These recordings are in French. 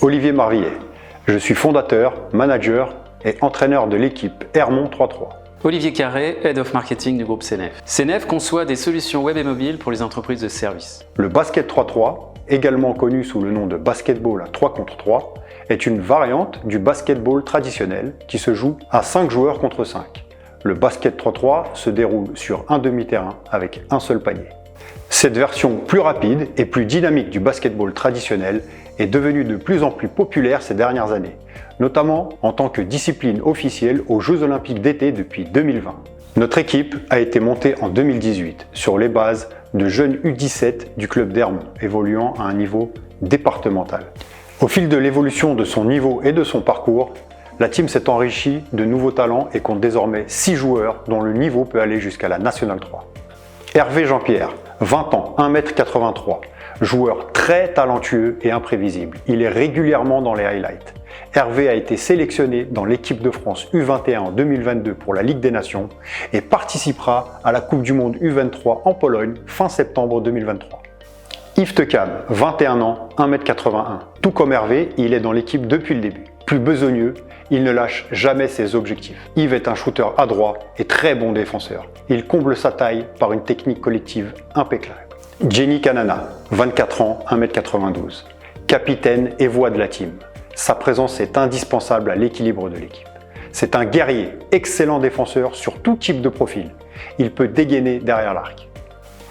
Olivier Marvillet. Je suis fondateur, manager et entraîneur de l'équipe Hermont 3-3. Olivier Carré, Head of Marketing du groupe CNF. CNF conçoit des solutions web et mobiles pour les entreprises de services. Le basket 3-3, également connu sous le nom de basketball à 3 contre 3, est une variante du basketball traditionnel qui se joue à 5 joueurs contre 5. Le basket 3-3 se déroule sur un demi-terrain avec un seul panier. Cette version plus rapide et plus dynamique du basketball traditionnel est devenue de plus en plus populaire ces dernières années, notamment en tant que discipline officielle aux Jeux Olympiques d'été depuis 2020. Notre équipe a été montée en 2018 sur les bases de jeunes U17 du club d'Hermont, évoluant à un niveau départemental. Au fil de l'évolution de son niveau et de son parcours, la team s'est enrichie de nouveaux talents et compte désormais 6 joueurs dont le niveau peut aller jusqu'à la Nationale 3. Hervé Jean-Pierre, 20 ans, 1m83, joueur très talentueux et imprévisible. Il est régulièrement dans les highlights. Hervé a été sélectionné dans l'équipe de France U21 en 2022 pour la Ligue des Nations et participera à la Coupe du Monde U23 en Pologne fin septembre 2023. Yves Tecam, 21 ans, 1m81. Tout comme Hervé, il est dans l'équipe depuis le début. Plus besogneux, il ne lâche jamais ses objectifs. Yves est un shooter adroit et très bon défenseur. Il comble sa taille par une technique collective impeccable. Jenny Kanana, 24 ans, 1m92. Capitaine et voix de la team. Sa présence est indispensable à l'équilibre de l'équipe. C'est un guerrier, excellent défenseur sur tout type de profil. Il peut dégainer derrière l'arc.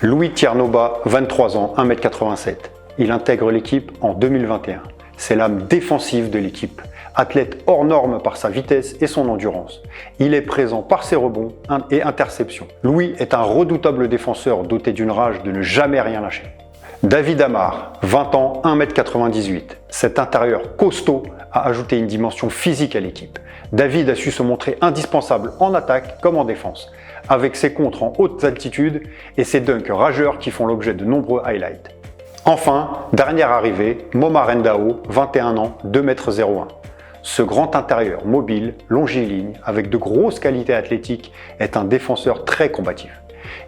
Louis Tiernoba, 23 ans, 1m87. Il intègre l'équipe en 2021. C'est l'âme défensive de l'équipe. Athlète hors norme par sa vitesse et son endurance. Il est présent par ses rebonds et interceptions. Louis est un redoutable défenseur doté d'une rage de ne jamais rien lâcher. David Amar, 20 ans, 1m98. Cet intérieur costaud a ajouté une dimension physique à l'équipe. David a su se montrer indispensable en attaque comme en défense, avec ses contres en haute altitude et ses dunks rageurs qui font l'objet de nombreux highlights. Enfin, dernière arrivée, Momar Ndao, 21 ans, 2m01. Ce grand intérieur mobile, longiligne, avec de grosses qualités athlétiques, est un défenseur très combatif.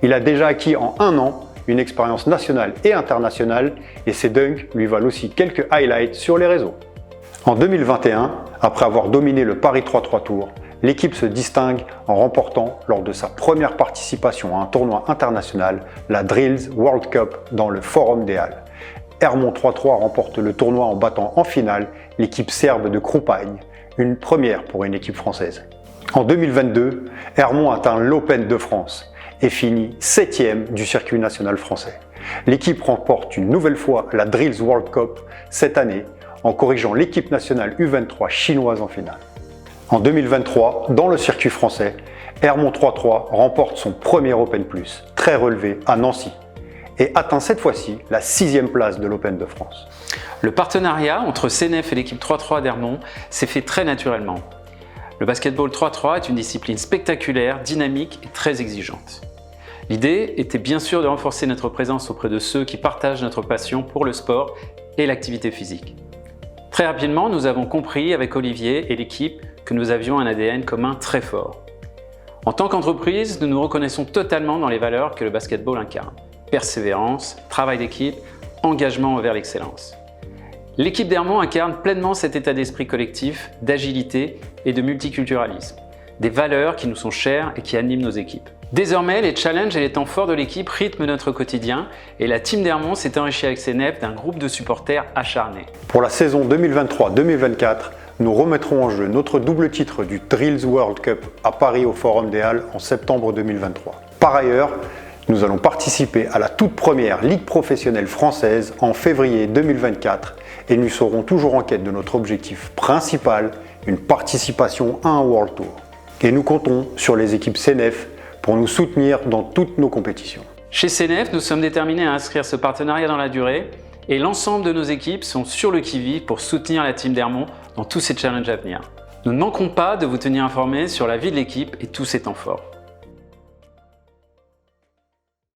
Il a déjà acquis en un an une expérience nationale et internationale et ses dunks lui valent aussi quelques highlights sur les réseaux. En 2021, après avoir dominé le Paris 3-3 Tour, l'équipe se distingue en remportant, lors de sa première participation à un tournoi international, la Drills World Cup dans le Forum des Halles. Hermont 3-3 remporte le tournoi en battant en finale l'équipe serbe de Krupagne, une première pour une équipe française. En 2022, Hermont atteint l'Open de France et finit 7e du circuit national français. L'équipe remporte une nouvelle fois la Drills World Cup cette année en corrigeant l'équipe nationale U23 chinoise en finale. En 2023, dans le circuit français, Hermont 3-3 remporte son premier Open Plus, très relevé à Nancy, et atteint cette fois-ci la 6e place de l'Open de France. Le partenariat entre CNF et l'équipe 3-3 d'Hermont s'est fait très naturellement. Le basketball 3-3 est une discipline spectaculaire, dynamique et très exigeante. L'idée était bien sûr de renforcer notre présence auprès de ceux qui partagent notre passion pour le sport et l'activité physique. Très rapidement, nous avons compris avec Olivier et l'équipe que nous avions un ADN commun très fort. En tant qu'entreprise, nous nous reconnaissons totalement dans les valeurs que le basketball incarne. Persévérance, travail d'équipe, engagement envers l'excellence. L'équipe d'Hermont incarne pleinement cet état d'esprit collectif, d'agilité et de multiculturalisme. Des valeurs qui nous sont chères et qui animent nos équipes. Désormais, les challenges et les temps forts de l'équipe rythment notre quotidien et la team d'Hermont s'est enrichie avec CNF d'un groupe de supporters acharnés. Pour la saison 2023-2024, nous remettrons en jeu notre double titre du Drills World Cup à Paris au Forum des Halles en septembre 2023. Par ailleurs, nous allons participer à la toute première Ligue professionnelle française en février 2024 et nous serons toujours en quête de notre objectif principal, une participation à un World Tour. Et nous comptons sur les équipes CNF pour nous soutenir dans toutes nos compétitions. Chez CNF, nous sommes déterminés à inscrire ce partenariat dans la durée et l'ensemble de nos équipes sont sur le qui-vive pour soutenir la team d'Hermont dans tous ces challenges à venir. Nous ne manquerons pas de vous tenir informés sur la vie de l'équipe et tous ses temps forts.